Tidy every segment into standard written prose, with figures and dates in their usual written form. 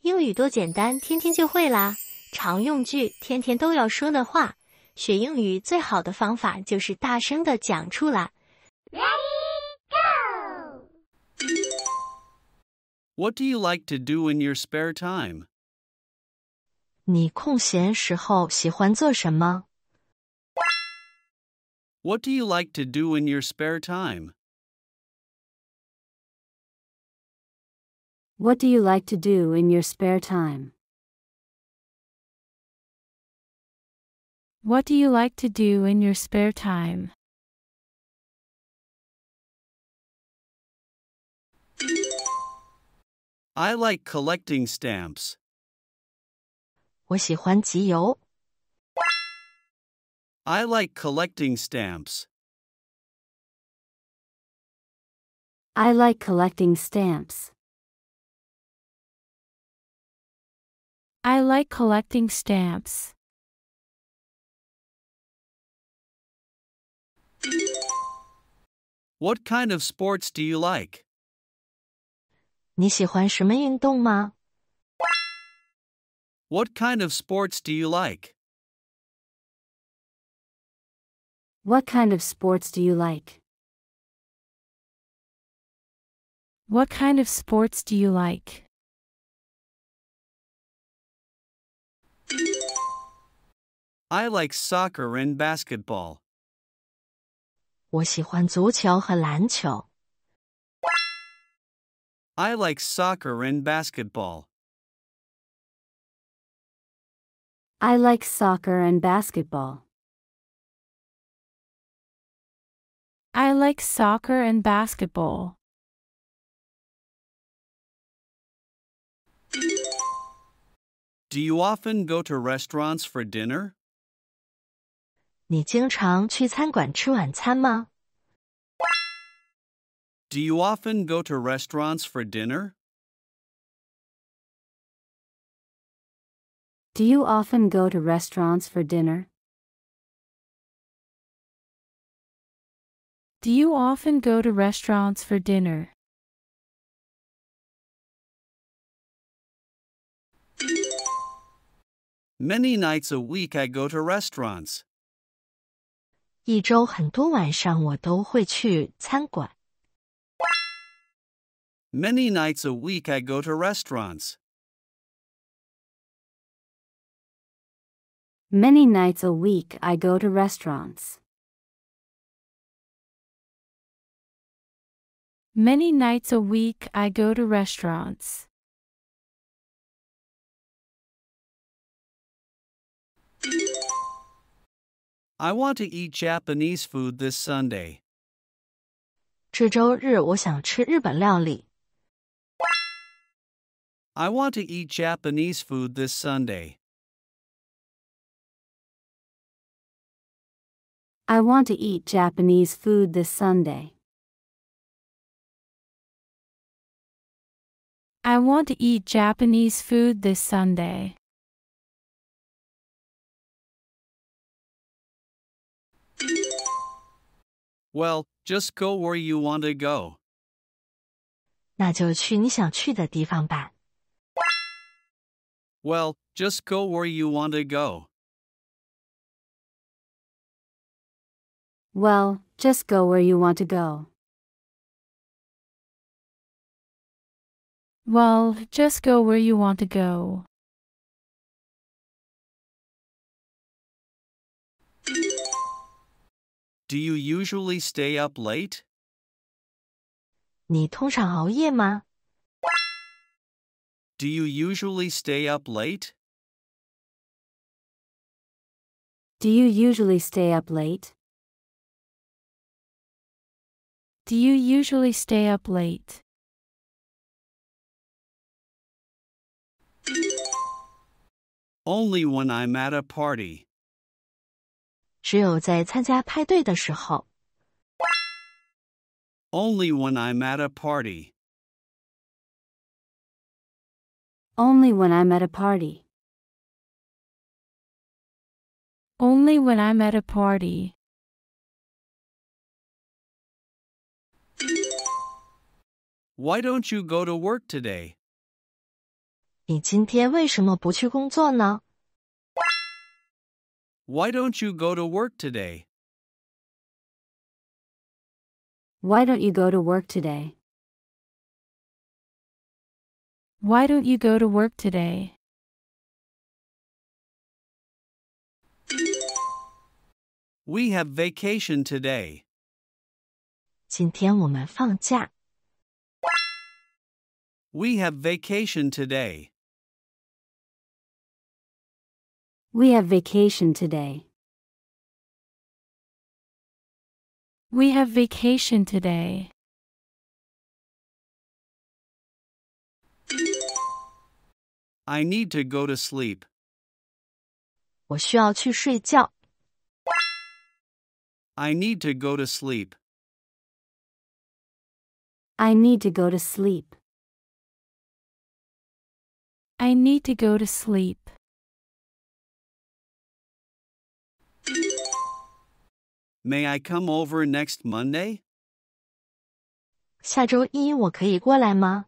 英语多简单，天天就会啦！常用句，天天都要说的话。学英语最好的方法就是大声地讲出来。Ready, go! What do you like to do in your spare time? 你空闲时候喜欢做什么？ What do you like to do in your spare time? What do you like to do in your spare time? What do you like to do in your spare time? I like collecting stamps. 我喜欢集邮。I like collecting stamps. I like collecting stamps. I like collecting stamps. What kind of sports do you like? 你喜欢什么运动吗？ What kind of sports do you like? What kind of sports do you like? What kind of sports do you like? I like soccer and basketball. 我喜欢足球和篮球。I like soccer and basketball. I like soccer and basketball. I like soccer and basketball. Do you often go to restaurants for dinner? 你经常去餐馆吃晚餐吗？ Do you often go to restaurants for dinner? Do you often go to restaurants for dinner? Do you often go to restaurants for dinner? Many nights a week I go to restaurants. 一周很多晚上我都会去餐馆。Many nights a week I go to restaurants. Many nights a week I go to restaurants. Many nights a week I go to restaurants. I want to eat Japanese food this Sunday. 这周日我想吃日本料理。I want to eat Japanese food this Sunday. I want to eat Japanese food this Sunday. I want to eat Japanese food this Sunday. Well, just go where you want to go. 那就去你想去的地方吧。Well, just go where you want to go. Well, just go where you want to go. Well, just go where you want to go. Do you usually stay up late? 你通常熬夜吗？ Do you usually stay up late? Do you usually stay up late? Do you usually stay up late? Only when I'm at a party. 只有在参加派对的时候。 Only when I'm at a party. Only when I'm at a party. Only when I'm at a party. Why don't you go to work today? 你今天为什么不去工作呢？ Why don't you go to work today? Why don't you go to work today? Why don't you go to work today? We have vacation today. 今天我们放假。 We have vacation today. We have vacation today. We have vacation today. I need to go to sleep. 我需要去睡觉。 I need to go to sleep. I need to go to sleep. I need to go to sleep. May I come over next Monday? 下周一我可以过来吗？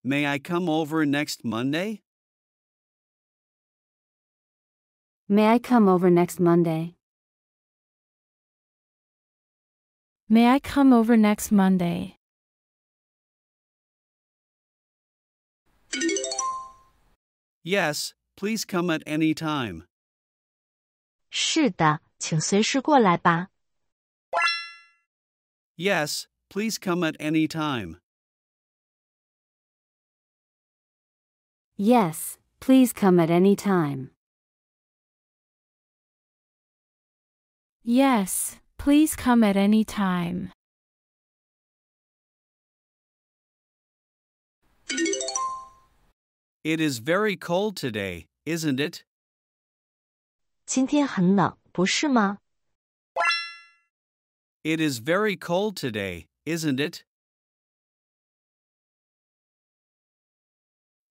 May I come over next Monday? May I come over next Monday? May I come over next Monday? Yes, please come at any time. 是的，请随时过来吧。 Yes, please come at any time. Yes, please come at any time. Yes, please come at any time. It is very cold today, isn't it? 今天很冷，不是吗？ It is very cold today, isn't it?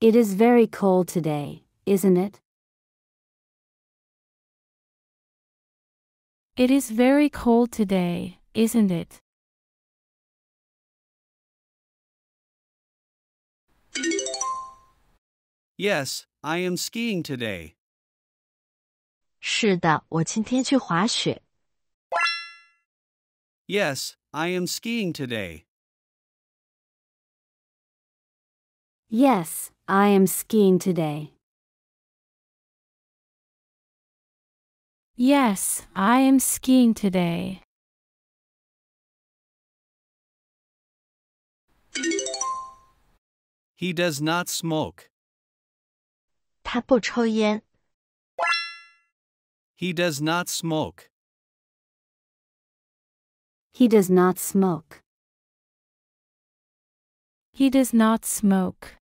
It is very cold today, isn't it? It is very cold today, isn't it? Yes, I am skiing today. 是的，我今天去滑雪。 Yes, I am skiing today. Yes, I am skiing today. Yes, I am skiing today. He does not smoke. 他不抽烟。 He does not smoke. He does not smoke. He does not smoke.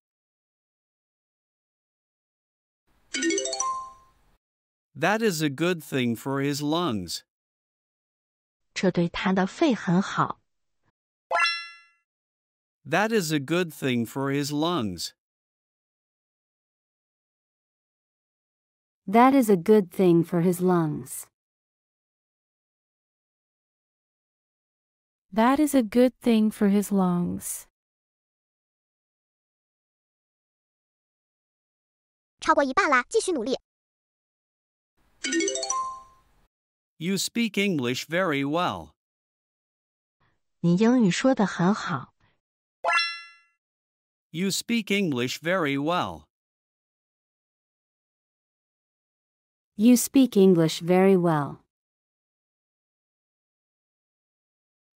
That is a good thing for his lungs. 这对他的肺很好。 That is a good thing for his lungs. That is a good thing for his lungs. That is a good thing for his lungs. 超过一半啦，继续努力。 You speak English very well. 你英语说得很好。 You speak English very well. You speak English very well.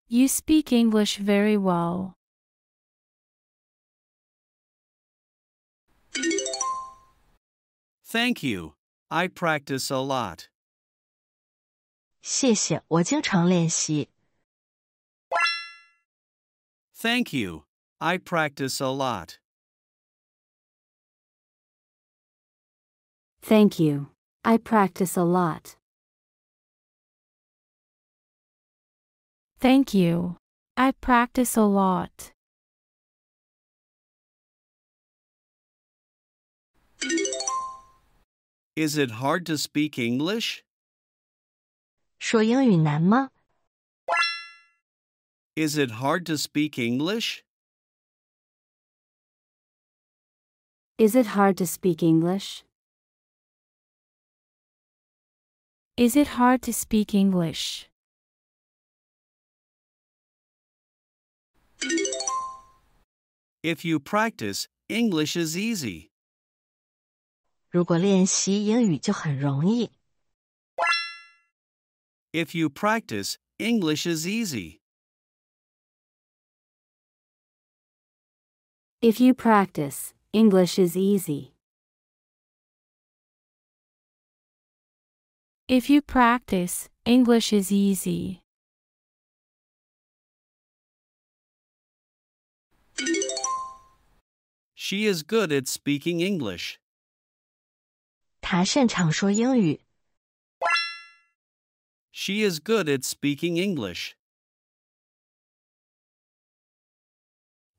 You speak English very well. Thank you. I practice a lot. 谢谢，我经常练习。 Thank you. I practice a lot. Thank you. I practice a lot. Thank you. I practice a lot. Is it hard to speak English? 说英语难吗？ Is it hard to speak English? Is it hard to speak English? Is it hard to speak English? If you practice, English is easy. 如果练习英语就很容易。If you practice, English is easy. If you practice, English is easy. If you practice, English is easy. She is good at speaking English. 他擅长说英语。She is good at speaking English.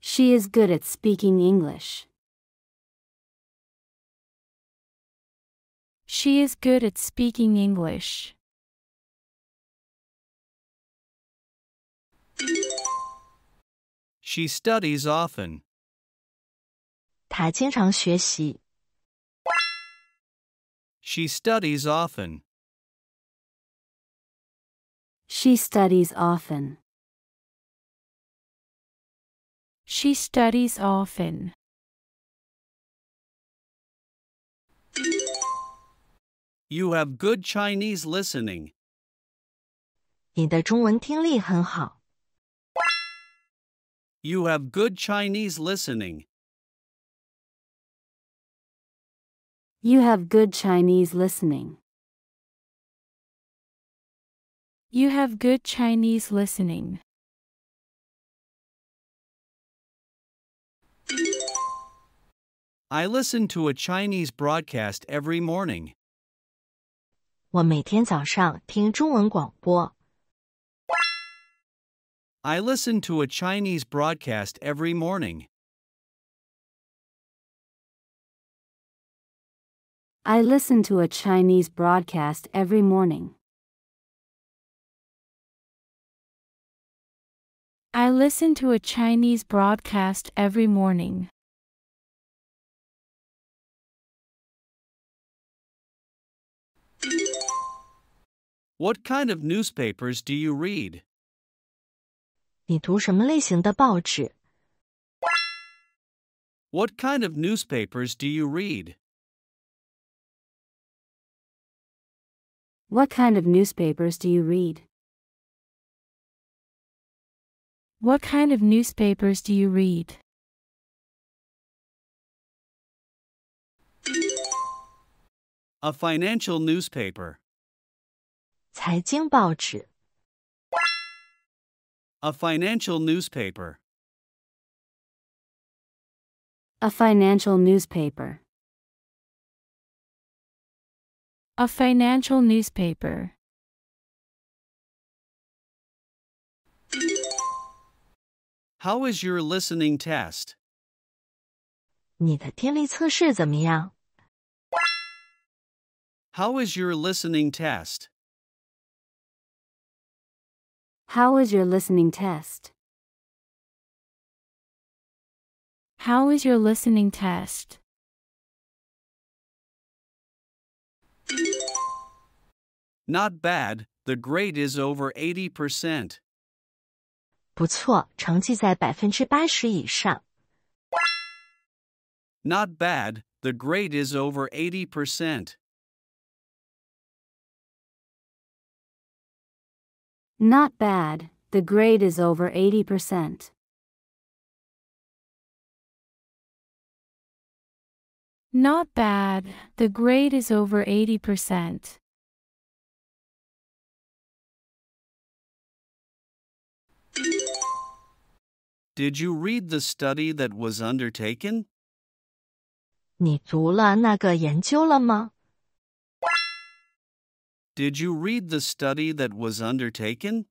She is good at speaking English. She is good at speaking English. She studies often. 他经常学习。She studies often. She studies often. She studies often. You have good Chinese listening. 你的中文听力很好。You have good Chinese listening. You have good Chinese listening. You have good Chinese listening. I listen to a Chinese broadcast every morning. 我每天早上听中文广播。I listen to a Chinese broadcast every morning. I listen to a Chinese broadcast every morning. I listen to a Chinese broadcast every morning. What kind of newspapers do you read? 你读什么类型的报纸？ What kind of newspapers do you read? What kind of newspapers do you read? What kind of newspapers do you read? A financial newspaper. 财经报纸。A financial newspaper. A financial newspaper. A financial newspaper. How is your listening test? 你的听力测试怎么样？ How is your listening test? How is your listening test? How is your listening test? Not bad, the grade is over 80%. 不错，成绩在80%以上。 Not bad, the grade is over 80%. Not bad, the grade is over 80%. Not bad, the grade is over 80%. Did you read the study that was undertaken? 你读了那个研究了吗？ Did you read the study that was undertaken?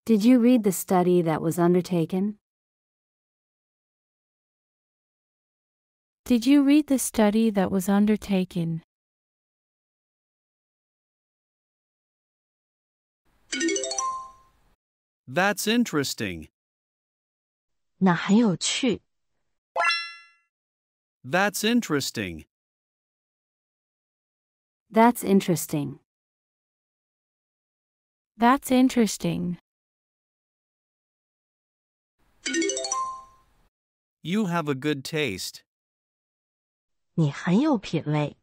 Did you read the study that was undertaken? Did you read the study that was undertaken? That's interesting. 那很有趣。That's interesting. That's interesting. That's interesting. You have a good taste. 你很有品味。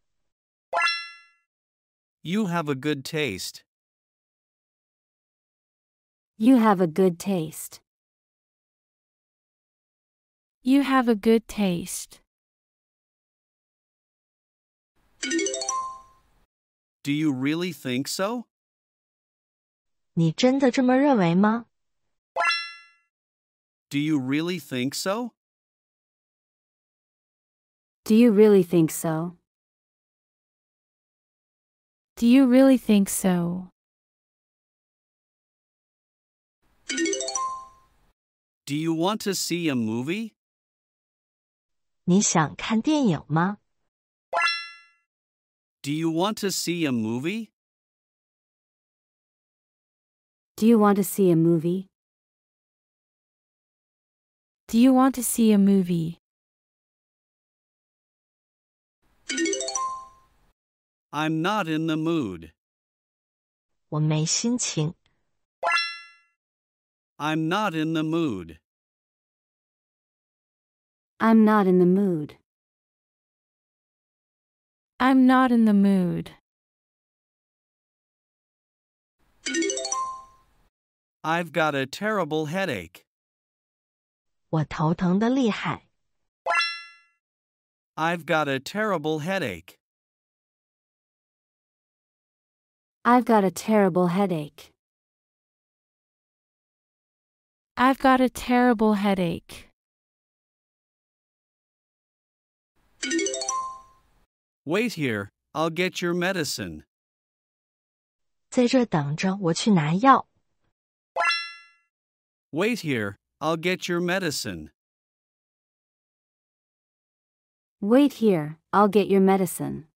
You have a good taste. You have a good taste. You have a good taste. Do you really think so? 你真的这么认为吗？ Do you really think so? Do you really think so? Do you really think so? Do you want to see a movie? 你想看电影吗？ Do you want to see a movie? Do you want to see a movie? Do you want to see a movie? I'm not in the mood. 我没心情。I'm not in the mood. I'm not in the mood. I'm not in the mood. I've got a terrible headache. 我头疼得厉害。I've got a terrible headache. I've got a terrible headache. I've got a terrible headache. Wait here, I'll get your medicine. 在这等着，我去拿药。Wait here, I'll get your medicine. Wait here, I'll get your medicine.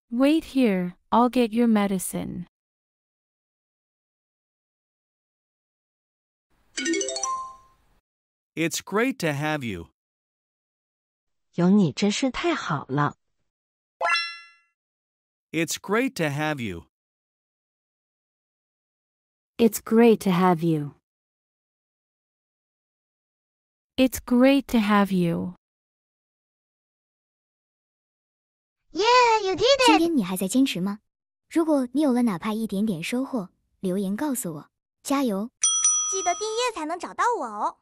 Wait here, I'll get your medicine. It's great to have you. 有你真是太好了。It's great to have you. It's great to have you. It's great to have you. Yeah, you did 今 it! 天你还在坚持吗？如果你有了哪怕一点点收获，留言告诉我，加油！记得订阅才能找到我哦。